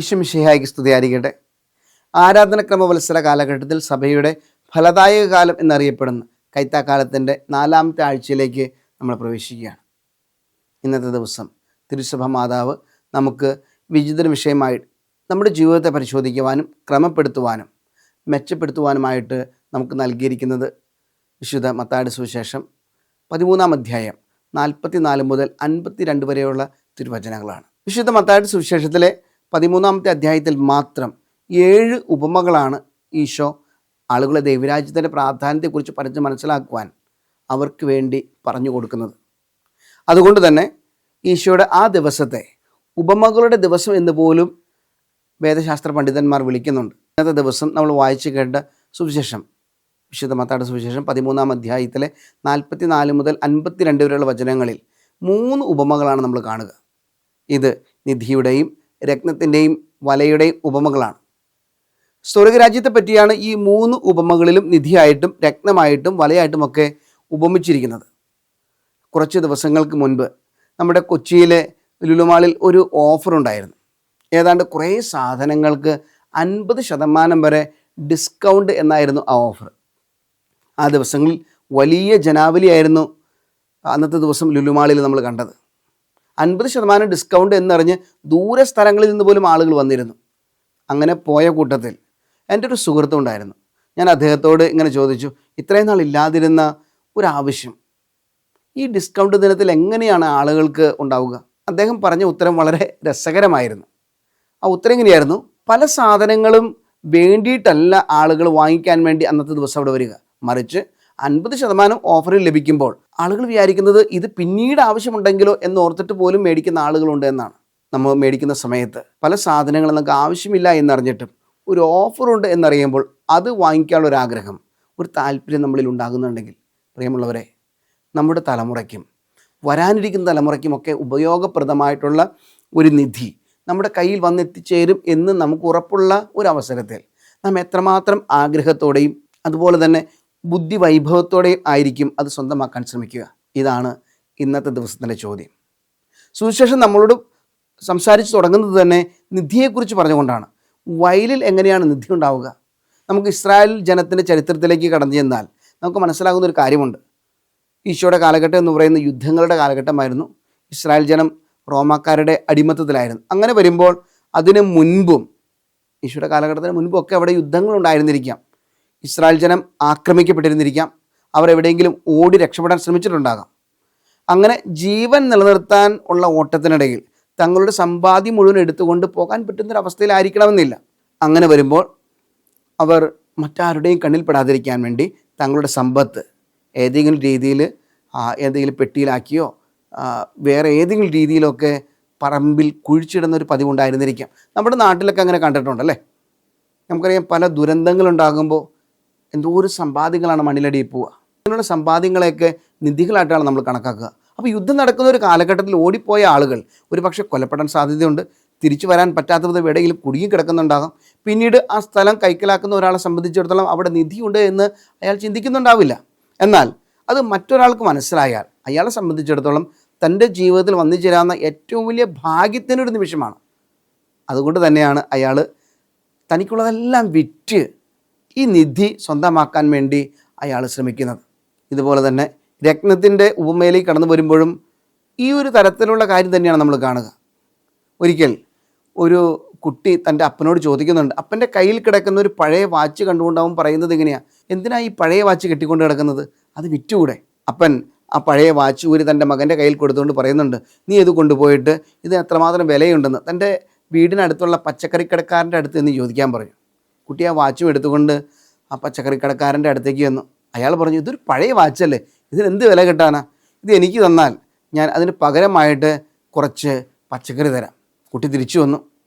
ഈശ്വമിശിഹായ്ക്ക് സ്തുതിയായിരിക്കട്ടെ. ആരാധനക്രമ വത്സര കാലഘട്ടത്തിൽ സഭയുടെ ഫലദായക കാലം എന്നറിയപ്പെടുന്ന കൈത്താക്കാലത്തിൻ്റെ 4-ാമത്തെ ആഴ്ചയിലേക്ക് നമ്മൾ പ്രവേശിക്കുകയാണ്. ഇന്നത്തെ ദിവസം തിരുസഭ മാതാവ് നമുക്ക് വിചിന്തന വിഷയമായി നമ്മുടെ ജീവിതത്തെ പരിശോധിക്കുവാനും ക്രമപ്പെടുത്തുവാനും മെച്ചപ്പെടുത്തുവാനുമായിട്ട് നമുക്ക് നൽകിയിരിക്കുന്നത് വിശുദ്ധ മത്തായിയുടെ സുവിശേഷം 13-ാം അധ്യായം 44 മുതൽ 52 വരെയുള്ള തിരുവചനങ്ങളാണ്. വിശുദ്ധ മത്തായിയുടെ സുവിശേഷത്തിലെ 13-ാമത്തെ അധ്യായത്തിൽ മാത്രം 7 ഉപമകളാണ് ഈശോ ആളുകളെ ദൈവരാജ്യത്തിൻ്റെ പ്രാധാന്യത്തെക്കുറിച്ച് പറഞ്ഞ് മനസ്സിലാക്കുവാൻ അവർക്ക് വേണ്ടി പറഞ്ഞു കൊടുക്കുന്നത്. അതുകൊണ്ട് തന്നെ ഈശോയുടെ ആ ദിവസത്തെ ഉപമകളുടെ ദിവസം എന്ന് പോലും വേദശാസ്ത്ര പണ്ഡിതന്മാർ വിളിക്കുന്നുണ്ട്. ഇന്നത്തെ ദിവസം നമ്മൾ വായിച്ചു കേട്ട സുവിശേഷം വിശുദ്ധ മത്തായിയുടെ സുവിശേഷം 13-ാം അധ്യായത്തിലെ 44 മുതൽ 52 വരെയുള്ള വചനങ്ങളിൽ 3 ഉപമകളാണ് നമ്മൾ കാണുക. ഇത് നിധിയുടെയും രത്നത്തിൻ്റെയും വലയുടെയും ഉപമകളാണ്. സ്വർഗരാജ്യത്തെ പറ്റിയാണ് ഈ 3 ഉപമകളിലും നിധിയായിട്ടും രത്നമായിട്ടും വലയായിട്ടും ഒക്കെ ഉപമിച്ചിരിക്കുന്നത്. കുറച്ച് ദിവസങ്ങൾക്ക് മുൻപ് നമ്മുടെ കൊച്ചിയിലെ ലുലുമാളിൽ ഒരു ഓഫർ ഉണ്ടായിരുന്നു. ഏതാണ്ട് കുറേ സാധനങ്ങൾക്ക് 50% വരെ ഡിസ്കൗണ്ട് എന്നായിരുന്നു ആ ഓഫർ. ആ ദിവസങ്ങളിൽ വലിയ ജനാവലിയായിരുന്നു അന്നത്തെ ദിവസം ലുലുമാളിൽ നമ്മൾ കണ്ടത്. 50% ഡിസ്കൗണ്ട് എന്നറിഞ്ഞ് ദൂര സ്ഥലങ്ങളിൽ നിന്ന് പോലും ആളുകൾ വന്നിരുന്നു. അങ്ങനെ പോയ കൂട്ടത്തിൽ എൻ്റെ ഒരു സുഹൃത്തുണ്ടായിരുന്നു. ഞാൻ അദ്ദേഹത്തോട് ഇങ്ങനെ ചോദിച്ചു, ഇത്രയും നാൾ ഇല്ലാതിരുന്ന ഒരാവശ്യം ഈ ഡിസ്കൗണ്ട് ദിനത്തിൽ എങ്ങനെയാണ് ആളുകൾക്ക് ഉണ്ടാവുക? അദ്ദേഹം പറഞ്ഞ ഉത്തരം വളരെ രസകരമായിരുന്നു. ആ ഉത്തരം എങ്ങനെയായിരുന്നു? പല സാധനങ്ങളും വേണ്ടിയിട്ടല്ല ആളുകൾ വാങ്ങിക്കാൻ വേണ്ടി അന്നത്തെ ദിവസം അവിടെ വരിക, മറിച്ച് 50% ഓഫറിൽ ലഭിക്കുമ്പോൾ ആളുകൾ വിചാരിക്കുന്നത് ഇത് പിന്നീട് ആവശ്യമുണ്ടെങ്കിലോ എന്ന് ഓർത്തിട്ട് പോലും മേടിക്കുന്ന ആളുകളുണ്ട് എന്നാണ്. നമ്മൾ മേടിക്കുന്ന സമയത്ത് പല സാധനങ്ങളും നമുക്ക് ആവശ്യമില്ല എന്നറിഞ്ഞിട്ടും ഒരു ഓഫറുണ്ട് എന്നറിയുമ്പോൾ അത് വാങ്ങിക്കാനുള്ള ഒരു ആഗ്രഹം, ഒരു താല്പര്യം നമ്മളിൽ ഉണ്ടാകുന്നുണ്ടെങ്കിൽ പ്രിയമുള്ളവരെ, നമ്മുടെ തലമുറയ്ക്കും വരാനിരിക്കുന്ന തലമുറയ്ക്കുമൊക്കെ ഉപയോഗപ്രദമായിട്ടുള്ള ഒരു നിധി നമ്മുടെ കയ്യിൽ വന്നെത്തിച്ചേരും എന്ന് നമുക്ക് ഉറപ്പുള്ള ഒരു അവസരത്തിൽ നാം എത്രമാത്രം ആഗ്രഹത്തോടെയും അതുപോലെ തന്നെ ബുദ്ധി വൈഭവത്തോടെയും ആയിരിക്കും അത് സ്വന്തമാക്കാൻ ശ്രമിക്കുക? ഇതാണ് ഇന്നത്തെ ദിവസത്തിൻ്റെ ചോദ്യം. സുവിശേഷം നമ്മളോട് സംസാരിച്ച് തുടങ്ങുന്നത് തന്നെ നിധിയെക്കുറിച്ച് പറഞ്ഞുകൊണ്ടാണ്. വയലിൽ എങ്ങനെയാണ് നിധി ഉണ്ടാവുക? നമുക്ക് ഇസ്രായേൽ ജനത്തിൻ്റെ ചരിത്രത്തിലേക്ക് കടന്നു ചെന്നാൽ നമുക്ക് മനസ്സിലാകുന്ന ഒരു കാര്യമുണ്ട്. ഈശോയുടെ കാലഘട്ടം എന്ന് പറയുന്ന യുദ്ധങ്ങളുടെ കാലഘട്ടമായിരുന്നു. ഇസ്രായേൽ ജനം റോമാക്കാരുടെ അടിമത്തത്തിലായിരുന്നു. അങ്ങനെ വരുമ്പോൾ അതിന് മുൻപും ഈശോയുടെ കാലഘട്ടത്തിന് മുൻപും ഒക്കെ അവിടെ യുദ്ധങ്ങളുണ്ടായിരുന്നിരിക്കാം. ഇസ്രായേൽ ജനം ആക്രമിക്കപ്പെട്ടിരുന്നിരിക്കാം. അവർ എവിടെയെങ്കിലും ഓടി രക്ഷപ്പെടാൻ ശ്രമിച്ചിട്ടുണ്ടാകാം. അങ്ങനെ ജീവൻ നിലനിർത്താൻ ഉള്ള ഓട്ടത്തിനിടയിൽ തങ്ങളുടെ സമ്പാദ്യം മുഴുവൻ എടുത്തുകൊണ്ട് പോകാൻ പറ്റുന്നൊരവസ്ഥയിലായിരിക്കണമെന്നില്ല. അങ്ങനെ വരുമ്പോൾ അവർ മറ്റാരുടെയും കണ്ണിൽപ്പെടാതിരിക്കാൻ വേണ്ടി തങ്ങളുടെ സമ്പത്ത് ഏതെങ്കിലും രീതിയിൽ ഏതെങ്കിലും പെട്ടിയിലാക്കിയോ വേറെ ഏതെങ്കിലും രീതിയിലൊക്കെ പറമ്പിൽ കുഴിച്ചിടുന്ന ഒരു പതിവുണ്ടായിരുന്നിരിക്കാം. നമ്മുടെ നാട്ടിലൊക്കെ അങ്ങനെ കണ്ടിട്ടുണ്ടല്ലേ. നമുക്കറിയാം, പല ദുരന്തങ്ങളുണ്ടാകുമ്പോൾ എന്തോരം സമ്പാദ്യങ്ങളാണ് മണ്ണിലടിയിൽ പോവുക. അങ്ങനെയുള്ള സമ്പാദ്യങ്ങളെയൊക്കെ നിധികളായിട്ടാണ് നമ്മൾ കണക്കാക്കുക. അപ്പോൾ യുദ്ധം നടക്കുന്ന ഒരു കാലഘട്ടത്തിൽ ഓടിപ്പോയ ആളുകൾ ഒരു പക്ഷേ കൊല്ലപ്പെടാൻ സാധ്യതയുണ്ട്. തിരിച്ചു വരാൻ പറ്റാത്ത വിധം എവിടെയെങ്കിലും കുടുങ്ങി കിടക്കുന്നുണ്ടാകാം. പിന്നീട് ആ സ്ഥലം കൈക്കലാക്കുന്ന ഒരാളെ സംബന്ധിച്ചിടത്തോളം അവിടെ നിധിയുണ്ട് എന്ന് അയാൾ ചിന്തിക്കുന്നുണ്ടാവില്ല. എന്നാൽ അത് മറ്റൊരാൾക്ക് മനസ്സിലായാൽ അയാളെ സംബന്ധിച്ചിടത്തോളം തൻ്റെ ജീവിതത്തിൽ വന്നു ചേരാവുന്ന ഏറ്റവും വലിയ ഭാഗ്യത്തിനൊരു നിമിഷമാണ്. അതുകൊണ്ട് തന്നെയാണ് അയാൾ തനിക്കുള്ളതെല്ലാം വിറ്റ് ഈ നിധി സ്വന്തമാക്കാൻ വേണ്ടി അയാൾ ശ്രമിക്കുന്നത്. ഇതുപോലെ തന്നെ രത്നത്തിൻ്റെ ഉപമയിലേക്ക് കടന്നു വരുമ്പോഴും ഈ ഒരു തരത്തിലുള്ള കാര്യം തന്നെയാണ് നമ്മൾ കാണുക. ഒരിക്കൽ ഒരു കുട്ടി തൻ്റെ അപ്പനോട് ചോദിക്കുന്നുണ്ട്. അപ്പൻ്റെ കയ്യിൽ കിടക്കുന്ന ഒരു പഴയ വാച്ച് കണ്ടുകൊണ്ട് അവൻ പറയുന്നത് എങ്ങനെയാണ്, എന്തിനാ ഈ പഴയ വാച്ച് കെട്ടിക്കൊണ്ട് കിടക്കുന്നത്, അത് വിറ്റുകൂടെ? അപ്പൻ ആ പഴയ വാച്ച് ഊരി തൻ്റെ മകൻ്റെ കയ്യിൽ കൊടുത്തുകൊണ്ട് പറയുന്നുണ്ട്, നീ ഇത് കൊണ്ടുപോയിട്ട് ഇത് എത്രമാത്രം വിലയുണ്ടെന്ന് തൻ്റെ വീടിനടുത്തുള്ള പച്ചക്കറിക്കടക്കാരൻ്റെ അടുത്ത് എന്ന് ചോദിക്കാൻ പറഞ്ഞു. കുട്ടി ആ വാച്ചും എടുത്തുകൊണ്ട് ആ പച്ചക്കറിക്കടക്കാരൻ്റെ അടുത്തേക്ക് വന്നു. അയാൾ പറഞ്ഞു, ഇതൊരു പഴയ വാച്ചല്ലേ, ഇതിനെന്ത് വില കിട്ടാനാ? ഇത് എനിക്ക് തന്നാൽ ഞാൻ അതിന് പകരമായിട്ട് കുറച്ച് പച്ചക്കറി തരാം. കുട്ടി തിരിച്ചു വന്നു.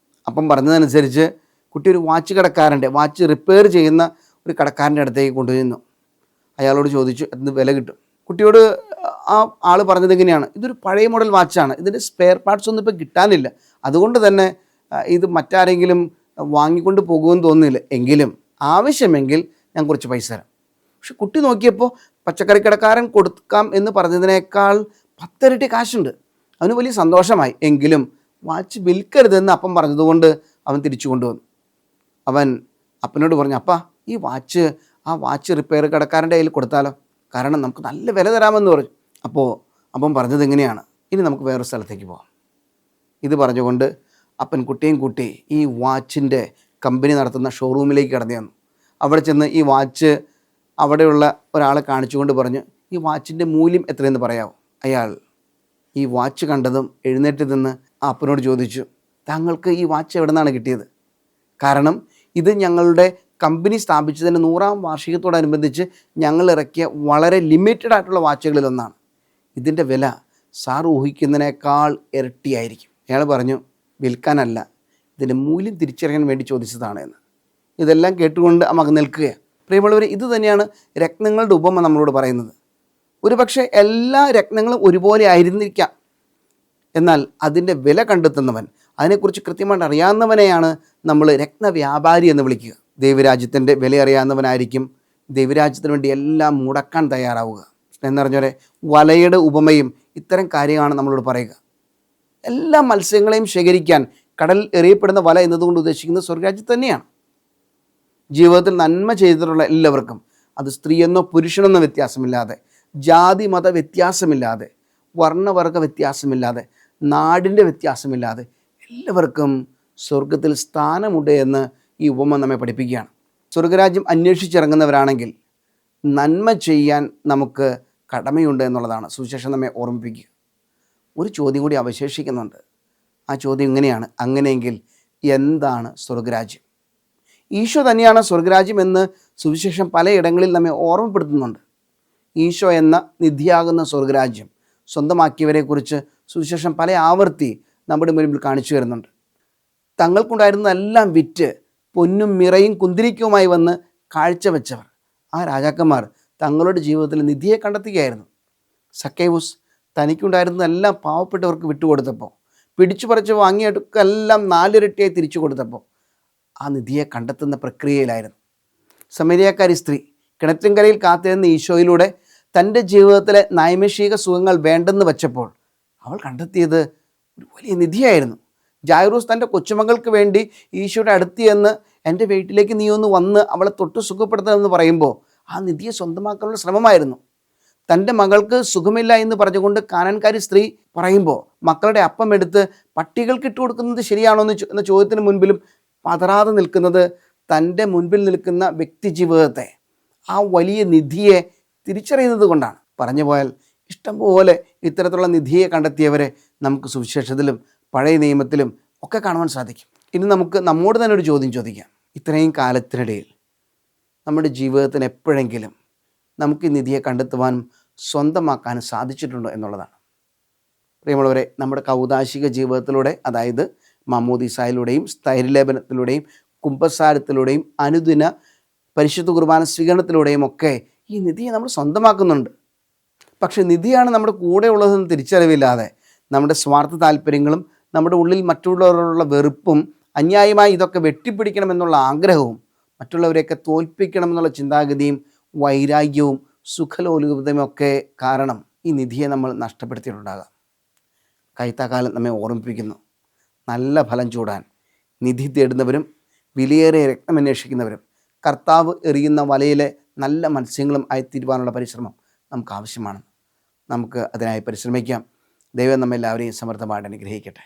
അപ്പം പറഞ്ഞതനുസരിച്ച് കുട്ടി ഒരു വാച്ച് റിപ്പയർ ചെയ്യുന്ന ഒരു കടക്കാരൻ്റെ അടുത്തേക്ക് കൊണ്ടുവന്നു. അയാളോട് ചോദിച്ചു, എന്ത് വില കിട്ടും? കുട്ടിയോട് ആ ആൾ പറഞ്ഞത് എങ്ങനെയാണ്, ഇതൊരു പഴയ മോഡൽ വാച്ചാണ്, ഇതിൻ്റെ സ്പെയർ പാർട്സ് ഒന്നും ഇപ്പോൾ കിട്ടാനില്ല, അതുകൊണ്ട് തന്നെ ഇത് മറ്റാരെങ്കിലും വാങ്ങിക്കൊണ്ട് പോകുമെന്ന് തോന്നുന്നില്ല, എങ്കിലും ആവശ്യമെങ്കിൽ ഞാൻ കുറച്ച് പൈസ തരാം. പക്ഷെ കുട്ടി നോക്കിയപ്പോൾ പച്ചക്കറി കടക്കാരൻ കൊടുക്കാം എന്ന് പറഞ്ഞതിനേക്കാൾ 10 ഇരട്ടി കാശുണ്ട്. അവന് വലിയ സന്തോഷമായി. എങ്കിലും വാച്ച് വിൽക്കരുതെന്ന് അപ്പം പറഞ്ഞതുകൊണ്ട് അവൻ തിരിച്ചു കൊണ്ടുവന്നു. അവൻ അപ്പനോട് പറഞ്ഞു, അപ്പാ ഈ വാച്ച് റിപ്പയർ കടക്കാരൻ്റെ കയ്യിൽ കൊടുത്താലോ, കാരണം നമുക്ക് നല്ല വില തരാമെന്ന് പറഞ്ഞു. അപ്പോൾ അപ്പം പറഞ്ഞത് എങ്ങനെയാണ്, ഇനി നമുക്ക് വേറൊരു സ്ഥലത്തേക്ക് പോകാം. ഇത് പറഞ്ഞുകൊണ്ട് അപ്പൻ കുട്ടിയും കൂട്ടി ഈ വാച്ചിൻ്റെ കമ്പനി നടത്തുന്ന ഷോറൂമിലേക്ക് കടന്നു വന്നു. അവിടെ ചെന്ന് ഈ വാച്ച് അവിടെയുള്ള ഒരാളെ കാണിച്ചുകൊണ്ട് പറഞ്ഞു, ഈ വാച്ചിൻ്റെ മൂല്യം എത്രയെന്ന് പറയാമോ? അയാൾ ഈ വാച്ച് കണ്ടതും എഴുന്നേറ്റ് നിന്ന് ആ അപ്പനോട് ചോദിച്ചു, താങ്കൾക്ക് ഈ വാച്ച് എവിടെ നിന്നാണ് കിട്ടിയത്? കാരണം ഇത് ഞങ്ങളുടെ കമ്പനി സ്ഥാപിച്ചതിൻ്റെ 100ാം വാർഷികത്തോടനുബന്ധിച്ച് ഞങ്ങൾ ഇറക്കിയ വളരെ ലിമിറ്റഡ് ആയിട്ടുള്ള വാച്ചുകളിലൊന്നാണ്. ഇതിൻ്റെ വില സാർ ഊഹിക്കുന്നതിനേക്കാൾ ഇരട്ടിയായിരിക്കും. അയാൾ പറഞ്ഞു, വിൽക്കാനല്ല, ഇതിൻ്റെ മൂല്യം തിരിച്ചറിയാൻ വേണ്ടി ചോദിച്ചതാണ് എന്ന്. ഇതെല്ലാം കേട്ടുകൊണ്ട് ആ മകൻ നിൽക്കുകയാണ്. പ്രിയമുള്ളവർ, ഇത് തന്നെയാണ് രത്നങ്ങളുടെ ഉപമ നമ്മളോട് പറയുന്നത്. ഒരുപക്ഷെ എല്ലാ രത്നങ്ങളും ഒരുപോലെ ആയിരുന്നിരിക്കാം, എന്നാൽ അതിൻ്റെ വില കണ്ടെത്തുന്നവൻ, അതിനെക്കുറിച്ച് കൃത്യമായിട്ട് അറിയാവുന്നവനെയാണ് നമ്മൾ രത്നവ്യാപാരി എന്ന് വിളിക്കുക. ദൈവരാജ്യത്തിൻ്റെ വില അറിയാവുന്നവനായിരിക്കും ദൈവരാജ്യത്തിന് വേണ്ടി എല്ലാം മുടക്കാൻ തയ്യാറാവുക. എന്നറിഞ്ഞവരെ, വലയുടെ ഉപമയും ഇത്തരം കാര്യമാണ് നമ്മളോട് പറയുക. എല്ലാ മത്സ്യങ്ങളെയും ശേഖരിക്കാൻ കടൽ എറിയപ്പെടുന്ന വല എന്നതുകൊണ്ട് ഉദ്ദേശിക്കുന്നത് സ്വർഗരാജ്യത്ത് തന്നെയാണ്. ജീവിതത്തിൽ നന്മ ചെയ്തിട്ടുള്ള എല്ലാവർക്കും, അത് സ്ത്രീയെന്നോ പുരുഷനെന്നോ വ്യത്യാസമില്ലാതെ, ജാതി മത വ്യത്യാസമില്ലാതെ, വർണ്ണവർഗ വ്യത്യാസമില്ലാതെ, നാടിൻ്റെ വ്യത്യാസമില്ലാതെ എല്ലാവർക്കും സ്വർഗത്തിൽ സ്ഥാനമുണ്ട് എന്ന് ഈ ഉപമ നമ്മെ പഠിപ്പിക്കുകയാണ്. സ്വർഗരാജ്യം അന്വേഷിച്ചിറങ്ങുന്നവരാണെങ്കിൽ നന്മ ചെയ്യാൻ നമുക്ക് കടമയുണ്ട് എന്നുള്ളതാണ് സുവിശേഷം നമ്മെ ഓർമ്മിപ്പിക്കുക. ഒരു ചോദ്യം കൂടി അവശേഷിക്കുന്നുണ്ട്. ആ ചോദ്യം ഇങ്ങനെയാണ്, അങ്ങനെയെങ്കിൽ എന്താണ് സ്വർഗരാജ്യം? ഈശോ തന്നെയാണ് സ്വർഗരാജ്യം എന്ന് സുവിശേഷം പലയിടങ്ങളിൽ നമ്മെ ഓർമ്മപ്പെടുത്തുന്നുണ്ട്. ഈശോ എന്ന നിധിയാകുന്ന സ്വർഗരാജ്യം സ്വന്തമാക്കിയവരെക്കുറിച്ച് സുവിശേഷം പല ആവർത്തി നമ്മുടെ മുൻപിൽ കാണിച്ചു വരുന്നുണ്ട്. തങ്ങൾക്കുണ്ടായിരുന്നതെല്ലാം വിറ്റ് പൊന്നും മിറയും കുന്തിരിക്കവുമായി വന്ന് കാഴ്ചവെച്ചവർ, ആ രാജാക്കന്മാർ തങ്ങളുടെ ജീവിതത്തിൽ നിധിയെ കണ്ടെത്തുകയായിരുന്നു. സക്കേവൂസ് തനിക്കുണ്ടായിരുന്നതെല്ലാം പാവപ്പെട്ടവർക്ക് വിട്ടുകൊടുത്തപ്പോൾ, പിടിച്ചു പറിച്ച് വാങ്ങിയെടുക്കെല്ലാം 4 ഇരട്ടിയായി തിരിച്ചു കൊടുത്തപ്പോൾ ആ നിധിയെ കണ്ടെത്തുന്ന പ്രക്രിയയിലായിരുന്നു. സമരിയാക്കാരി സ്ത്രീ കിണറ്റിൻകരയിൽ കാത്തിരുന്ന ഈശോയിലൂടെ തൻ്റെ ജീവിതത്തിലെ നൈമിഷിക സുഖങ്ങൾ വേണ്ടെന്ന് വെച്ചപ്പോൾ അവൾ കണ്ടെത്തിയത് ഒരു വലിയ നിധിയായിരുന്നു. ജായിറൂസ് തൻ്റെ കൊച്ചുമകൾക്ക് വേണ്ടി ഈശോയുടെ അടുത്ത് ചെന്ന് എൻ്റെ വീട്ടിലേക്ക് നീ ഒന്ന് വന്ന് അവളെ തൊട്ട് സുഖപ്പെടുത്തണമെന്ന് പറയുമ്പോൾ ആ നിധിയെ സ്വന്തമാക്കാനുള്ള ശ്രമമായിരുന്നു. തൻ്റെ മകൾക്ക് സുഖമില്ല എന്ന് പറഞ്ഞുകൊണ്ട് കാനാൻകാരി സ്ത്രീ പറയുമ്പോൾ മക്കളുടെ അപ്പം എടുത്ത് പട്ടികൾക്ക് ഇട്ട് കൊടുക്കുന്നത് ശരിയാണോ എന്ന ചോദ്യത്തിന് മുൻപിലും പതറാതെ നിൽക്കുന്നത് തൻ്റെ മുൻപിൽ നിൽക്കുന്ന വ്യക്തി ജീവിതത്തെ, ആ വലിയ നിധിയെ തിരിച്ചറിയുന്നത് കൊണ്ടാണ്. പറഞ്ഞു പോയാൽ ഇഷ്ടംപോലെ ഇത്തരത്തിലുള്ള നിധിയെ കണ്ടെത്തിയവരെ നമുക്ക് സുവിശേഷത്തിലും പഴയ നിയമത്തിലും ഒക്കെ കാണുവാൻ സാധിക്കും. ഇനി നമുക്ക് നമ്മോട് തന്നെ ഒരു ചോദ്യം ചോദിക്കാം. ഇത്രയും കാലത്തിനിടയിൽ നമ്മുടെ ജീവിതത്തിന് എപ്പോഴെങ്കിലും നമുക്ക് ഈ നിധിയെ കണ്ടെത്തുവാനും സ്വന്തമാക്കാനും സാധിച്ചിട്ടുണ്ടോ എന്നുള്ളതാണ്. പ്രിയമുള്ളവരെ, നമ്മുടെ കൗദാശിക ജീവിതത്തിലൂടെ, അതായത് മാമോദീസായിലൂടെയും സ്ഥൈര്യലേപനത്തിലൂടെയും കുമ്പസാരത്തിലൂടെയും അനുദിന പരിശുദ്ധ കുർബാന സ്വീകരണത്തിലൂടെയും ഒക്കെ ഈ നിധിയെ നമ്മൾ സ്വന്തമാക്കുന്നുണ്ട്. പക്ഷെ നിധിയാണ് നമ്മുടെ കൂടെ ഉള്ളതെന്ന് തിരിച്ചറിവില്ലാതെ നമ്മുടെ സ്വാർത്ഥ താല്പര്യങ്ങളും നമ്മുടെ ഉള്ളിൽ മറ്റുള്ളവരോടുള്ള വെറുപ്പും അന്യായമായി ഇതൊക്കെ വെട്ടിപ്പിടിക്കണമെന്നുള്ള ആഗ്രഹവും മറ്റുള്ളവരെയൊക്കെ തോൽപ്പിക്കണമെന്നുള്ള ചിന്താഗതിയും വൈരാഗ്യവും സുഖലോലുപതയും ഒക്കെ കാരണം ഈ നിധിയെ നമ്മൾ നഷ്ടപ്പെടുത്തിയിട്ടുണ്ടാകാം. കൈത്താക്കാലം നമ്മെ ഓർമ്മിപ്പിക്കുന്നു, നല്ല ഫലം ചൂടാൻ നിധി തേടുന്നവരും വിലയേറിയ രത്നം അന്വേഷിക്കുന്നവരും കർത്താവ് എറിയുന്ന വലയിലെ നല്ല മത്സ്യങ്ങളും ആയിത്തീരുവാനുള്ള പരിശ്രമം നമുക്ക് ആവശ്യമാണ്. നമുക്ക് അതിനായി പരിശ്രമിക്കാം. ദൈവം നമ്മെല്ലാവരെയും സമൃദ്ധമായിട്ട് അനുഗ്രഹിക്കട്ടെ.